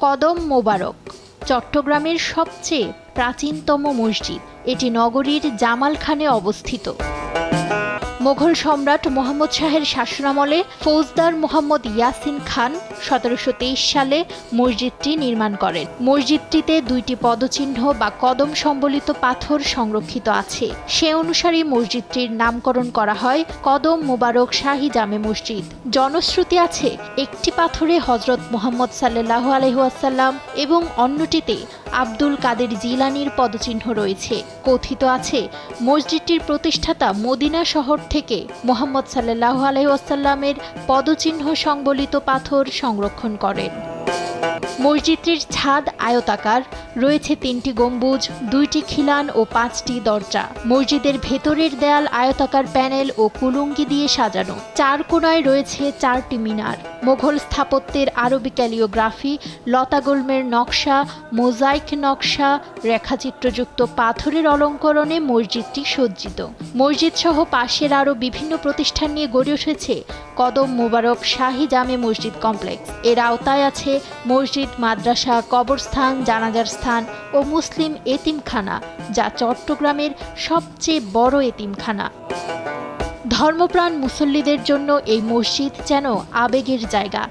কদম মোবারক চট্টগ্রামের সবচেয়ে প্রাচীনতম মসজিদ। এটি নগরীর জামালখানে অবস্থিত। মোগল সম্রাট মোহাম্মদ শাহের শাসনামলে ফৌজদার মোহাম্মদ ইয়াসিন খান ১৭২৩ সালে মসজিদটি নির্মাণ করেন। মসজিদটিতে ২টি পদচিহ্ন বা কদম সম্বলিত পাথর সংরক্ষিত আছে। সে অনুসারে মসজিদটির নামকরণ করা হয় কদম মোবারক শাহী জামে মসজিদ। জনশ্রুতি আছে, একটি পাথরে হযরত মুহাম্মদ সাল্লাল্লাহু আলাইহি ওয়াসাল্লাম এবং অন্যটিতে আব্দুল কাদের জিলানীর পদচিহ্ন রয়েছে। কথিত আছে, মসজিদটির প্রতিষ্ঠাতা মদিনা শহর থেকে মুহাম্মদ সাল্লাল্লাহু আলাইহি ওয়াসাল্লামের পদচিহ্ন সংবলিত পাথর সংরক্ষণ করেন। মসজিদটির ছাদ আয়তাকার, রয়েছে ৩টি গম্বুজ, ২টি খিলান ও ৫টি দরজা। মসজিদের ভেতরের দেয়াল আয়তাকার প্যানেল ও কুলুঙ্গি দিয়ে সাজানো। ৪ কোণায় রয়েছে ৪টি মিনার। মোঘল স্থাপত্যের আরবি ক্যালিওগ্রাফি, লতাগুল্মের নকশা, মোজাইক নকশা, রেখাচিত্রযুক্ত পাথরের অলঙ্করণে মসজিদটি সজ্জিত। মসজিদ সহ পাশের আরও বিভিন্ন প্রতিষ্ঠান নিয়ে গড়ে উঠেছে কদম মোবারক শাহী জামে মসজিদ কমপ্লেক্স। এর আওতায় আছে মসজিদ, মাদ্রাসা, কবরস্থান, জানাজার স্থান ও মুসলিম এতিমখানা, যা চট্টগ্রামের সবচেয়ে বড় এতিমখানা। ধর্মপ্রাণ মুসল্লিদের জন্য এই মসজিদ যেন আবেগের জায়গা।